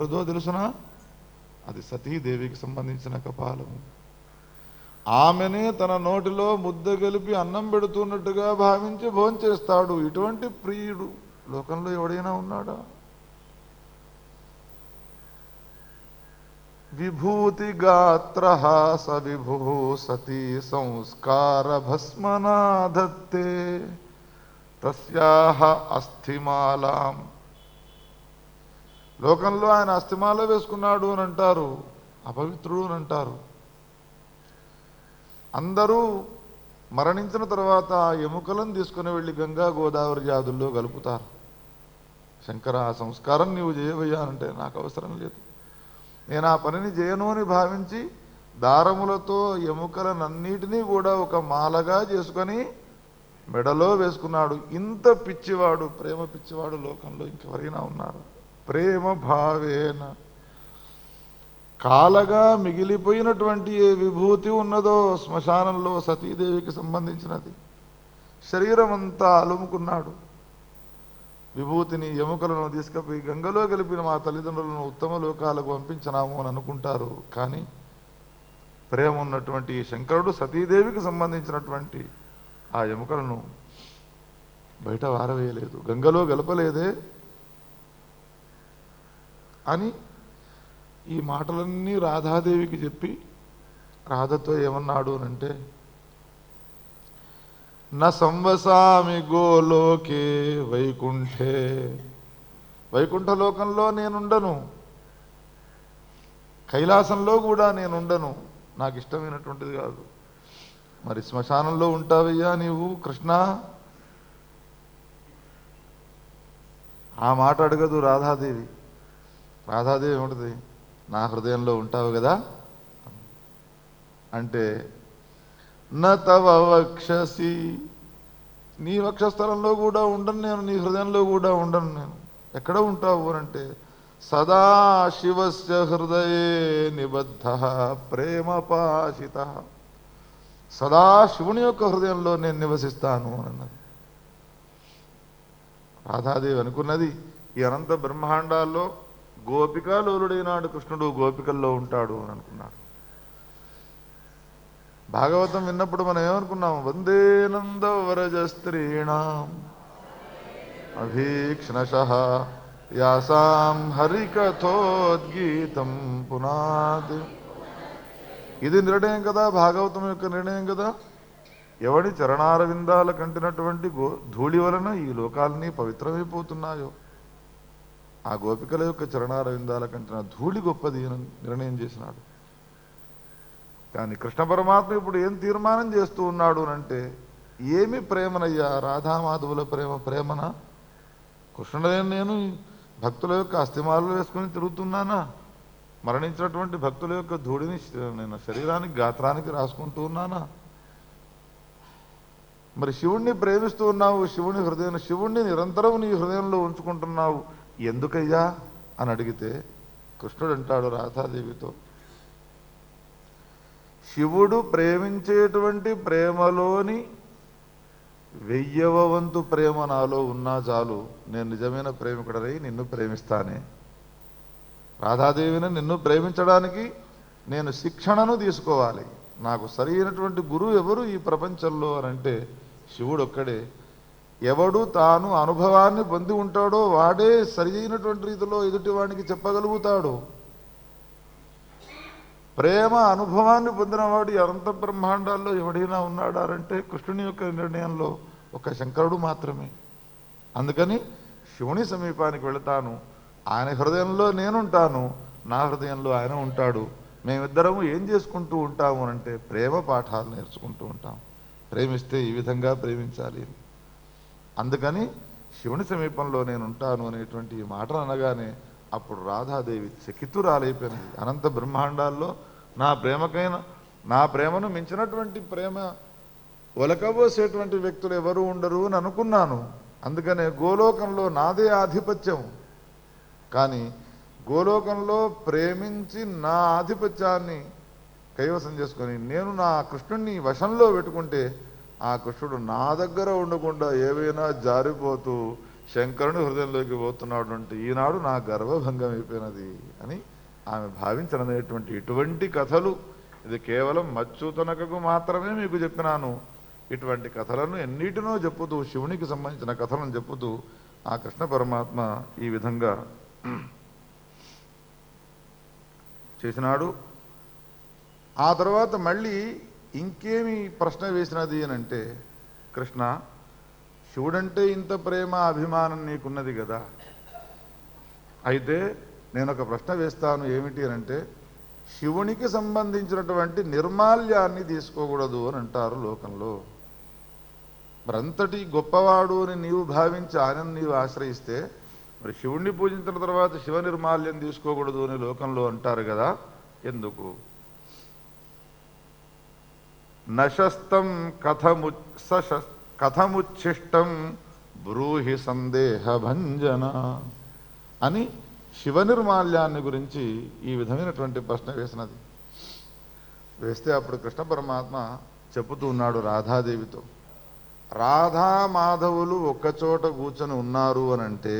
ఎవరిదో తెలుసునా? అది సతీదేవికి సంబంధించిన కపాలము. ఆమెనే తన నోటిలో ముద్ద గలిపి అన్నం పెడుతున్నట్టుగా భావించి భోంచేస్తాడు. ఇటువంటి ప్రియుడు లోకంలో ఎవడైనా ఉన్నాడా? విభూతి గాత్ర స విభు సతీ సంస్కార భస్మనాధత్తే తస్యాహ అస్థిమాలాం. లోకంలో ఆయన అస్థిమాల వేసుకున్నాడు అని అంటారు, అపవిత్రుడు అని అంటారు. అందరూ మరణించిన తర్వాత ఆ ఎముకలను తీసుకుని వెళ్ళి గంగా గోదావరి జాదుల్లో కలుపుతారు. శంకర, ఆ సంస్కారం నీవు చేయవయ్యా అంటే నాకు అవసరం లేదు, నేను ఆ పనిని చేయను అని భావించి దారములతో ఎముకలనన్నిటినీ కూడా ఒక మాలగా చేసుకొని మెడలో వేసుకున్నాడు. ఇంత పిచ్చివాడు, ప్రేమ పిచ్చివాడు లోకంలో ఇంకెవరైనా ఉన్నారు? ప్రేమ భావేన కాలగా మిగిలిపోయినటువంటి ఏ విభూతి ఉన్నదో శ్మశానంలో సతీదేవికి సంబంధించినది. శరీరం అంతా అలుముకున్నాడు. విభూతిని ఎముకలను తీసుకుపోయి గంగలో కలిపిన మా తల్లిదండ్రులను ఉత్తమ లోకాలకు పంపించినాము అని అనుకుంటారు. కానీ ప్రేమ ఉన్నటువంటి శంకరుడు సతీదేవికి సంబంధించినటువంటి ఆ ఎముకలను బయట వారవేయలేదు, గంగలో గలపలేదే అని ఈ మాటలన్నీ రాధాదేవికి చెప్పి రాధతో ఏమన్నాడు అనంటే, న సంవసామి గోలోకే వైకుంఠే. వైకుంఠలోకంలో నేనుండను, కైలాసంలో కూడా నేనుండను, నాకు ఇష్టమైనటువంటిది కాదు. మరి శ్మశానంలో ఉంటావయ్యా నీవు కృష్ణ? ఆ మాట అడగదు రాధాదేవి. రాధాదేవి ఏముంటుంది, నా హృదయంలో ఉంటావు కదా అంటే, న తవ వక్షసి, నీ వక్షస్థలంలో కూడా ఉండను నేను, నీ హృదయంలో కూడా ఉండను నేను. ఎక్కడ ఉంటావు అంటే, సదా శివస్య హృదయే నిబద్ధ ప్రేమ పాశిత. సదా శివుని యొక్క హృదయంలో నేను నివసిస్తాను అని అన్నది రాధాదేవి. అనుకున్నది, ఈ అనంత బ్రహ్మాండాల్లో గోపికాలోలుడైనాడు కృష్ణుడు, గోపికల్లో ఉంటాడు అని అనుకున్నాడు. భాగవతం విన్నప్పుడు మనం ఏమనుకున్నాం? వందే నందవరజ స్త్రీణాం అభీక్ష్ణశః యాసాం హరికథోద్గీతం పునాది. ఇది నిర్ణయం కదా, భాగవతం యొక్క నిర్ణయం కదా. ఎవడి చరణారవిందాల కంటినటువంటి ధూళి వలన ఈ లోకాలన్నీ పవిత్రమైపోతున్నాయో, ఆ గోపికల యొక్క చరణారవిందాల కంటిన ధూళి గొప్పది అని నిర్ణయం చేసినాడు. కానీ కృష్ణ పరమాత్మ ఇప్పుడు ఏం తీర్మానం చేస్తూ ఉన్నాడు అంటే, ఏమి ప్రేమనయ్యా, రాధామాధవుల ప్రేమ ప్రేమనా? కృష్ణుడే నేను భక్తుల యొక్క అస్థిమాలు వేసుకుని తిరుగుతున్నానా? మరణించినటువంటి భక్తుల యొక్క ధూళిని నేను శరీరానికి గాత్రానికి రాసుకుంటూ ఉన్నానా? మరి శివుణ్ణి ప్రేమిస్తూ ఉన్నావు, శివుణ్ణి నిరంతరం నీ హృదయంలో ఉంచుకుంటున్నావు, ఎందుకయ్యా అని అడిగితే కృష్ణుడు అంటాడు రాధాదేవితో, శివుడు ప్రేమించేటువంటి ప్రేమలోని 1000వ వంతు ప్రేమ నాలో ఉన్నా చాలు, నేను నిజమైన ప్రేమికుడరై నిన్ను ప్రేమిస్తానే. రాధాదేవిని నిన్ను ప్రేమించడానికి నేను శిక్షణను తీసుకోవాలి. నాకు సరైనటువంటి గురువు ఎవరు ఈ ప్రపంచంలో అనంటే శివుడు ఒక్కడే. ఎవడు తాను అనుభవాన్ని పొంది ఉంటాడో వాడే సరి అయినటువంటి రీతిలో ఎదుటివానికి చెప్పగలుగుతాడు. ప్రేమ అనుభవాన్ని పొందినవాడు అనంత బ్రహ్మాండాల్లో ఎవడైనా ఉన్నాడారంటే కృష్ణుని యొక్క నిర్ణయంలో ఒక శంకరుడు మాత్రమే. అందుకని శివుని సమీపానికి వెళతాను, ఆయన హృదయంలో నేనుంటాను, నా హృదయంలో ఆయన ఉంటాడు. మేమిద్దరము ఏం చేసుకుంటూ ఉంటాము అంటే ప్రేమ పాఠాలు నేర్చుకుంటూ ఉంటాం. ప్రేమిస్తే ఈ విధంగా ప్రేమించాలి. అందుకని శివుని సమీపంలో నేను ఉంటాను అనేటువంటి ఈ మాటలు అనగానే అప్పుడు రాధాదేవి చకితురాలైపోయినది. అనంత బ్రహ్మాండాల్లో నా ప్రేమను మించినటువంటి ప్రేమ ఒలకబోసేటువంటి వ్యక్తులు ఎవరు ఉండరు అని అనుకున్నాను. అందుకనే గోలోకంలో నాదే ఆధిపత్యం. కానీ గోలోకంలో ప్రేమించి నా ఆధిపత్యాన్ని కైవసం చేసుకొని నేను నా కృష్ణుణ్ణి వశంలో పెట్టుకుంటే ఆ కృష్ణుడు నా దగ్గర ఉండకుండా ఏవైనా జారిపోతూ శంకరుని హృదయంలోకి పోతున్నాడు అంటే ఈనాడు నా గర్వభంగం అయిపోయినది అని ఆమె భావించననేటువంటి ఇటువంటి కథలు, ఇది కేవలం మచ్చుతనకకు మాత్రమే మీకు చెప్పినాను. ఇటువంటి కథలను ఎన్నిటినో చెప్పుతూ, శివునికి సంబంధించిన కథలను చెప్పుతూ ఆ కృష్ణ పరమాత్మ ఈ విధంగా చేసినాడు. ఆ తర్వాత మళ్ళీ ఇంకేమి ప్రశ్న వేసినది అని అంటే, కృష్ణ, శివుడంటే ఇంత ప్రేమ అభిమానం నీకున్నది కదా, అయితే నేను ఒక ప్రశ్న వేస్తాను. ఏమిటి అని అంటే, శివునికి సంబంధించినటువంటి నిర్మాల్యాన్ని తీసుకోకూడదు అని అంటారు లోకంలో. మరంతటి గొప్పవాడు అని నీవు భావించి ఆయన నీవు ఆశ్రయిస్తే మరి శివుణ్ణి పూజించిన తర్వాత శివ నిర్మాల్యం తీసుకోకూడదు అని లోకంలో అంటారు కదా, ఎందుకు? నశస్తం కథముచ్ఛిష్టం బ్రూహి సందేహ భంజన అని శివ నిర్మాల్యాన్ని గురించి ఈ విధమైనటువంటి ప్రశ్న వేసినది. వేస్తే అప్పుడు కృష్ణ పరమాత్మ చెబుతూ ఉన్నాడు రాధాదేవితో, రాధా మాధవులు ఒక్కచోట కూర్చొని ఉన్నారు అని అంటే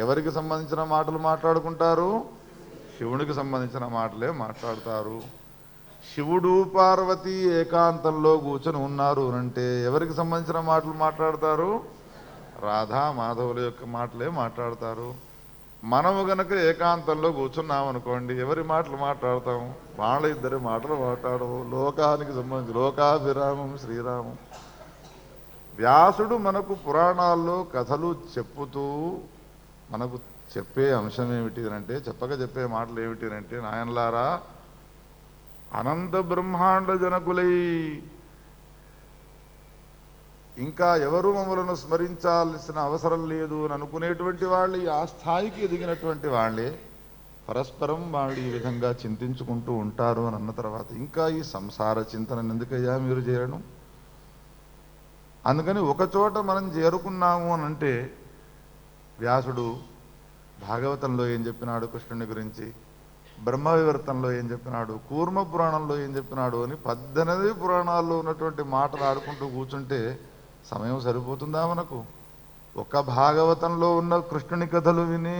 ఎవరికి సంబంధించిన మాటలు మాట్లాడుకుంటారు? శివునికి సంబంధించిన మాటలే మాట్లాడతారు. శివుడు పార్వతి ఏకాంతంలో కూర్చొని ఉన్నారు అంటే ఎవరికి సంబంధించిన మాటలు మాట్లాడతారు? రాధా మాధవుల యొక్క మాటలే మాట్లాడతారు. మనము గనక ఏకాంతంలో కూర్చున్నామనుకోండి, ఎవరి మాటలు మాట్లాడతాము? వాళ్ళ ఇద్దరి మాటలు మాట్లాడము. లోకానికి సంబంధించి లోకాభిరామం శ్రీరామం. వ్యాసుడు మనకు పురాణాల్లో కథలు చెప్పుతూ మనకు చెప్పే అంశం ఏమిటి అంటే, చెప్పే మాటలు ఏమిటి అంటే, నాయనలారా, అనంత బ్రహ్మాండ జనకులై ఇంకా ఎవరు మమ్మలను స్మరించాల్సిన అవసరం లేదు అని అనుకునేటువంటి వాళ్ళు, ఆ స్థాయికి ఎదిగినటువంటి వాళ్ళే పరస్పరం వాళ్ళు ఈ విధంగా చింతించుకుంటూ ఉంటారు అని అన్న తర్వాత ఇంకా ఈ సంసార చింతన ఎందుకయ్యా మీరు చేయడం? అందుకని ఒకచోట మనం చేరుకున్నాము అని అంటే, వ్యాసుడు భాగవతంలో ఏం చెప్పినాడు కృష్ణుని గురించి, బ్రహ్మ వివర్తంలో ఏం చెప్పినాడు, కూర్మ పురాణంలో ఏం చెప్పినాడు అని 18 పురాణాల్లో ఉన్నటువంటి మాటలు ఆడుకుంటూ కూర్చుంటే సమయం సరిపోతుందా మనకు? ఒక భాగవతంలో ఉన్న కృష్ణుని కథలు విని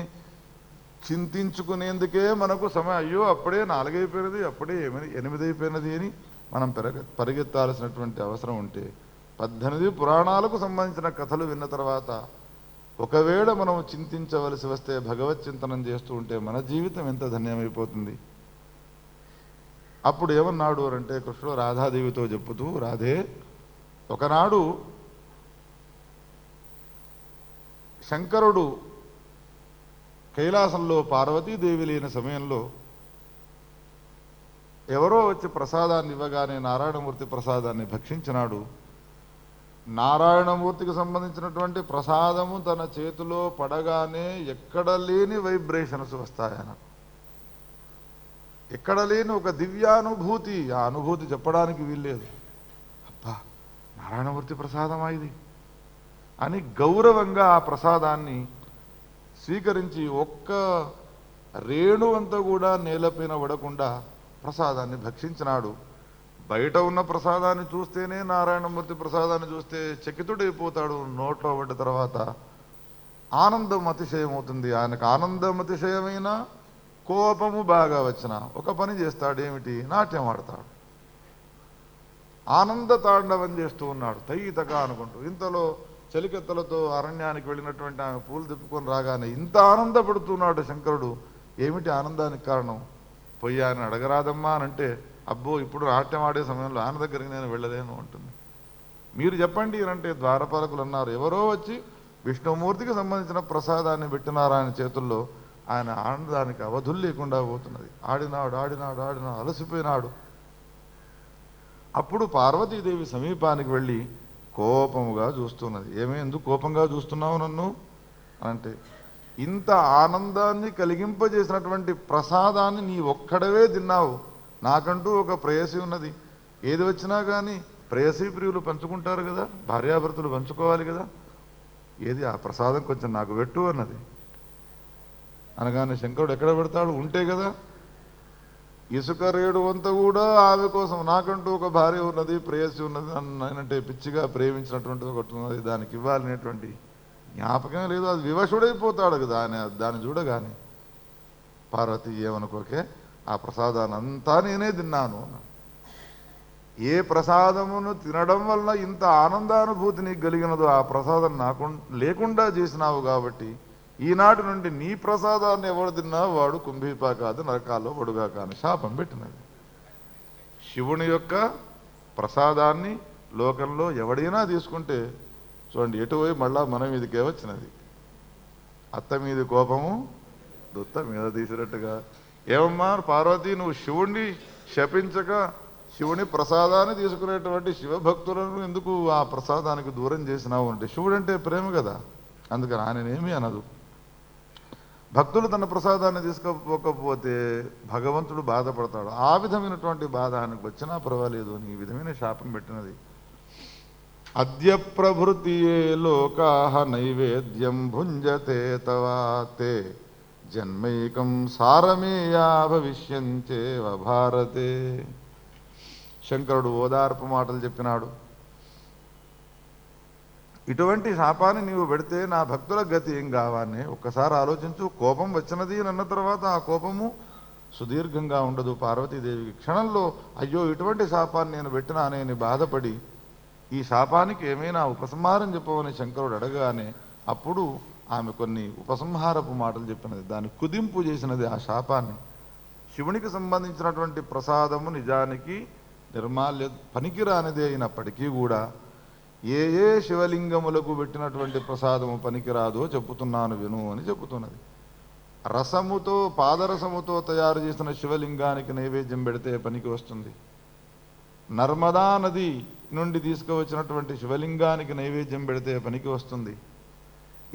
చింతించుకునేందుకే మనకు సమయం. అయ్యో అప్పుడే 4 అయిపోయినది, అప్పుడే 8 అయిపోయినది అని మనం పరిగెత్తాల్సినటువంటి అవసరం ఉంటే, 18 పురాణాలకు సంబంధించిన కథలు విన్న తర్వాత ఒకవేళ మనం చింతించవలసి వస్తే, భగవత్ చింతనం చేస్తూ ఉంటే మన జీవితం ఎంత ధన్యమైపోతుంది. అప్పుడు ఏమన్నాడు అంటే కృష్ణుడు రాధాదేవితో చెప్పుతూ, రాధే, ఒకనాడు శంకరుడు కైలాసంలో పార్వతీదేవి లేని సమయంలో ఎవరో వచ్చి ప్రసాదాన్ని ఇవ్వగానే నారాయణమూర్తి ప్రసాదాన్ని భక్షించినాడు. నారాయణమూర్తికి సంబంధించినటువంటి ప్రసాదము తన చేతిలో పడగానే ఎక్కడ లేని వైబ్రేషన్స్ వస్తాయన, ఎక్కడ లేని ఒక దివ్యానుభూతి. ఆ అనుభూతి చెప్పడానికి వీల్లేదు. అబ్బా, నారాయణమూర్తి ప్రసాదమా ఇది అని గౌరవంగా ఆ ప్రసాదాన్ని స్వీకరించి ఒక్క రేణువంతా కూడా నేలపైన పడకుండా ప్రసాదాన్ని భక్షించినాడు. బయట ఉన్న ప్రసాదాన్ని చూస్తేనే, నారాయణమూర్తి ప్రసాదాన్ని చూస్తే చకితుడైపోతాడు. నోట్లో పడ్డ తర్వాత ఆనందం అతిశయం అవుతుంది. ఆయనకు ఆనందం అతిశయమైన, కోపము బాగా వచ్చిన ఒక పని చేస్తాడు. ఏమిటి? నాట్యం ఆడతాడు. ఆనంద తాండవం చేస్తూ ఉన్నాడు తైతగా అనుకుంటూ. ఇంతలో చలికెత్తలతో అరణ్యానికి వెళ్ళినటువంటి ఆమె పూలు తిప్పుకొని రాగానే ఇంత ఆనందపడుతున్నాడు శంకరుడు. ఏమిటి ఆనందానికి కారణం? పోయి ఆయన అడగరాదమ్మా అని అంటే, అబ్బో ఇప్పుడు నాట్యం ఆడే సమయంలో ఆయన దగ్గరికి నేను వెళ్ళలేను అంటుంది. మీరు చెప్పండి అంటే ద్వారపాలకులు అన్నారు, ఎవరో వచ్చి విష్ణుమూర్తికి సంబంధించిన ప్రసాదాన్ని పెట్టినారు ఆయన చేతుల్లో. ఆయన ఆనందానికి అవధులు లేకుండా పోతున్నది. ఆడినాడు ఆడినాడు ఆడినాడు, అలసిపోయినాడు. అప్పుడు పార్వతీదేవి సమీపానికి వెళ్ళి కోపముగా చూస్తున్నది. ఎందుకు కోపంగా చూస్తున్నావు నన్ను అంటే, ఇంత ఆనందాన్ని కలిగింపజేసినటువంటి ప్రసాదాన్ని నీ ఒక్కడవే తిన్నావు. నాకంటూ ఒక ప్రేయసి ఉన్నది. ఏది వచ్చినా కానీ ప్రేయసీ ప్రియులు పంచుకుంటారు కదా, భార్యాభర్తలు పంచుకోవాలి కదా. ఏది ఆ ప్రసాదం కొంచెం నాకు పెట్టు అన్నది. అనగానే శంకరుడు ఎక్కడ పెడతాడు? ఉంటే కదా. ఇసుక రేడు అంతా కూడా ఆమె కోసం, నాకంటూ ఒక భార్య ఉన్నది, ప్రేయసి ఉన్నది, అంటే పిచ్చిగా ప్రేమించినటువంటి ఒకటి ఉన్నది, దానికి ఇవ్వాలనేటువంటి జ్ఞాపకం లేదు, అది వివశుడైపోతాడు కదా దాన్ని చూడగానే. పార్వతి ఏమనుకోకే, ఆ ప్రసాదాన్ని అంతా నేనే తిన్నాను అన్నాడు. ఏ ప్రసాదమును తినడం వల్ల ఇంత ఆనందానుభూతి నీకు కలిగినదో ఆ ప్రసాదం లేకుండా చేసినావు కాబట్టి ఈనాటి నుండి నీ ప్రసాదాన్ని ఎవడు తిన్నా వాడు కుంభీపాకాదు నరకాల్లో పడుగాక అని శాపం పెట్టినది. శివుని యొక్క ప్రసాదాన్ని లోకంలో ఎవడైనా తీసుకుంటే చూడండి ఎటువై మళ్ళా మన మీదకే వచ్చినది. అత్త మీద కోపము దుత్త మీద తీసినట్టుగా. ఏమమ్మా పార్వతి, నువ్వు శివుణ్ణి శపించక శివుని ప్రసాదాన్ని తీసుకునేటువంటి శివభక్తులను ఎందుకు ఆ ప్రసాదానికి దూరం చేసినావు అంటే, శివుడు అంటే ప్రేమ కదా, అందుకని ఆయనేమీ అనదు. భక్తులు తన ప్రసాదాన్ని తీసుకోకపోతే భగవంతుడు బాధపడతాడు. ఆ విధమైనటువంటి బాధ ఆయనకు వచ్చినా పర్వాలేదు అని ఈ విధమైన శాపం పెట్టినది. అద్య ప్రభృతియే లోకాః నైవేద్యం భుంజతే తవాతే జన్మైకం సారమేయా భవిష్యంచేవ భారతే. శంకరుడు ఓదార్పు మాటలు చెప్పినాడు. ఇటువంటి శాపాన్ని నీవు పెడితే నా భక్తుల గతి ఏం కావాలని ఒక్కసారి ఆలోచించు. కోపం వచ్చినది అన్న తర్వాత ఆ కోపము సుదీర్ఘంగా ఉండదు. పార్వతీదేవికి క్షణంలో అయ్యో ఇటువంటి శాపాన్ని నేను పెట్టినానే అని బాధపడి ఈ శాపానికి ఏమైనా ఉపసంహారం చెప్పవని శంకరుడు అడగానే అప్పుడు ఆమె కొన్ని ఉపసంహారపు మాటలు చెప్పినది. దాన్ని కుదింపు చేసినది ఆ శాపాన్ని. శివునికి సంబంధించినటువంటి ప్రసాదము నిజానికి నిర్మాల్య పనికిరానిదే అయినప్పటికీ కూడా ఏ ఏ శివలింగములకు పెట్టినటువంటి ప్రసాదము పనికిరాదో చెప్పుతున్నాను విను అని చెబుతున్నది. రసముతో పాదరసముతో తయారు చేసిన శివలింగానికి నైవేద్యం పెడితే పనికి వస్తుంది. నర్మదా నది నుండి తీసుకువచ్చినటువంటి శివలింగానికి నైవేద్యం పెడితే పనికి వస్తుంది.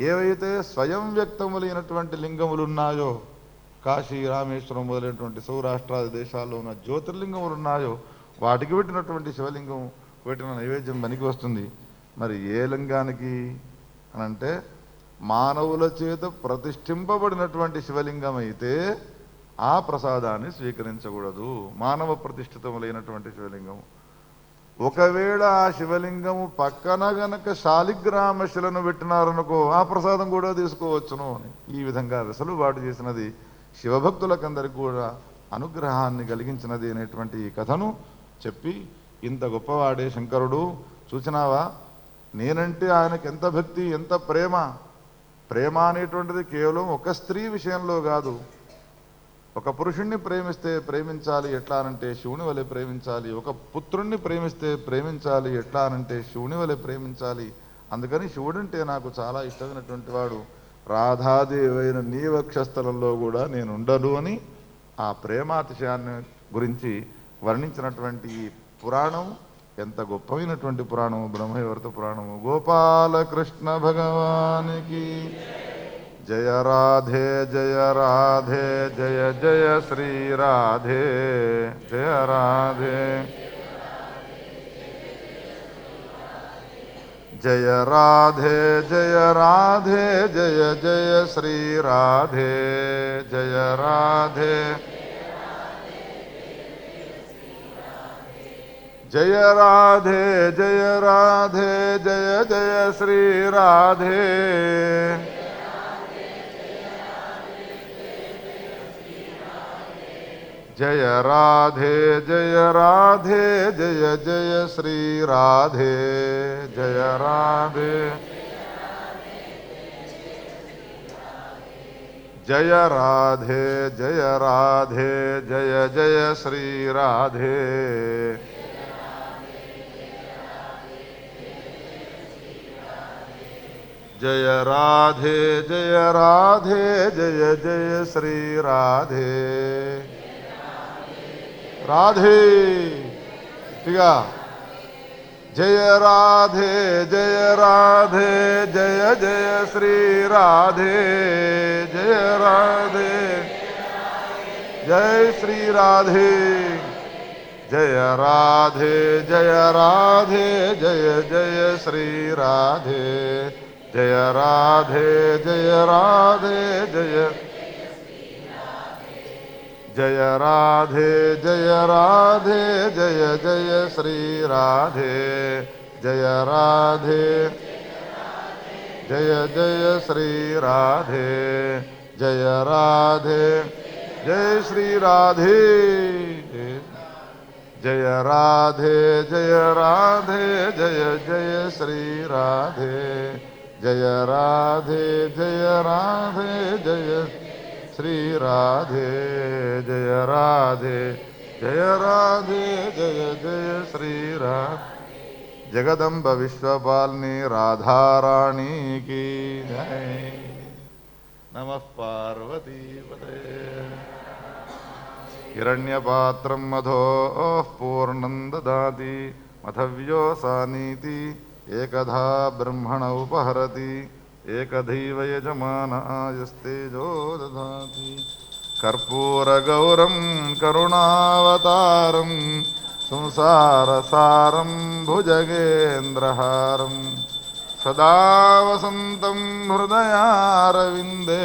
ఏవైతే స్వయం వ్యక్తములైనటువంటి లింగములు ఉన్నాయో, కాశీ రామేశ్వరం మొదలైనటువంటి సౌరాష్ట్రాది దేశాల్లో ఉన్న జ్యోతిర్లింగములు ఉన్నాయో వాటికి పెట్టినటువంటి శివలింగం పెట్టిన నైవేద్యం పనికి వస్తుంది. మరి ఏ లింగానికి అనంటే మానవుల చేత ప్రతిష్ఠింపబడినటువంటి శివలింగం అయితే ఆ ప్రసాదాన్ని స్వీకరించకూడదు. మానవ ప్రతిష్ఠితములైనటువంటి శివలింగం. ఒకవేళ ఆ శివలింగము పక్కన గనక శాలిగ్రామ శిలను పెట్టినారనుకో ఆ ప్రసాదం కూడా తీసుకోవచ్చును అని ఈ విధంగా వెసలుబాటు చేసినది శివభక్తులకందరికీ కూడా అనుగ్రహాన్ని కలిగించినది అనేటువంటి ఈ కథను చెప్పి, ఇంత గొప్పవాడే శంకరుడు చూసినావా, నేనంటే ఆయనకి ఎంత భక్తి, ఎంత ప్రేమ. ప్రేమ అనేటువంటిది కేవలం ఒక స్త్రీ విషయంలో కాదు. ఒక పురుషుణ్ణి ప్రేమిస్తే ప్రేమించాలి ఎట్లా అనంటే శివుని వలె ప్రేమించాలి. ఒక పుత్రుణ్ణి ప్రేమిస్తే ప్రేమించాలి ఎట్లా అనంటే శివుని వలె ప్రేమించాలి. అందుకని శివుడంటే నాకు చాలా ఇష్టమైనటువంటి వాడు. రాధాదేవైన నీ వక్షస్థలంలో కూడా నేను ఉండను అని ఆ ప్రేమాతిశయాన్ని గురించి వర్ణించినటువంటి ఈ పురాణం ఎంత గొప్పమైనటువంటి పురాణము బ్రహ్మవైవర్త పురాణము. గోపాలకృష్ణ భగవానికి జయ రాధే జయ రాధే జయ జయ శ్రీ రాధే జయ రాధే జయ రాధే జయ రాధే జయ జయ శ్రీ రాధే జయ రాధే జయ రాధే జయ రాధే జయ జయ శ్రీ రాధే జయ రాధే జయ రాధే జయ జయ శ్రీ రాధే జయ రాధే జయ రాధే జయ రాధే జయ జయ శ్రీ రాధే జయ రాధే జయ రాధే జయ జయ శ్రీ రాధే రాధే ఇగా జయ రాధే జయ రాధే జయ జయ శ్రీ రాధే జయ రాధే జయ శ్రీ రాధే జయ రాధే జయ రాధే జయ జయ శ్రీ రాధే జయ రాధే జయ రాధే జయ జయ రాధే జయ రాధే జయ జయ శ్రీ రాధే జయ రాధే जय जय श्री राधे जय राधे जय श्री राधे जय राधे जय राधे जय जय श्री राधे जय राधे जय राधे जय श्री राधे जय राधे जय राधे जय जय श्री राधे जगदम्ब विश्वपालिनी राधा रानी की जय। नमः पार्वती पते। हिरण्यपात्रं मधोः पूर्णं ददाति मथव्योऽसानीति एकधा ब्रह्मण उपहरति एकधैव यजमानायस्तेजो दधाति। कर्पूरगौरं करुणावतारं संसारसारं भुजगेन्द्रहारं सदा वसन्तं हृदयारविन्दे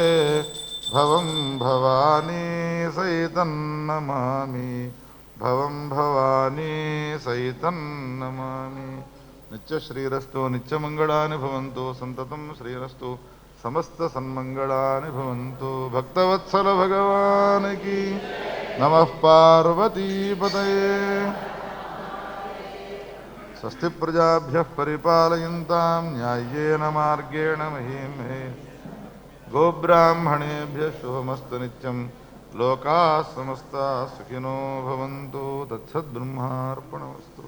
भवं भवानी सहितं नमामि भवं भवानी सहितं नमामि। नित्यश्रीरस्तु नित्यमङ्गलानि भवन्तु सन्ततं श्रीरस्तु समस्त सन्मङ्गलानि भवन्तु। भक्तवत्सल भगवान की नमः पार्वती पतये। स्वस्ति प्रजाभ्यः परिपालयन्तां न्याय्येन मार्गेण महीं महे गोब्राह्मणेभ्यः शुभमस्तु नित्यं लोकाः समस्ताः सुखिनो भवन्तु। तत्सद्ब्रह्मार्पणमस्तु।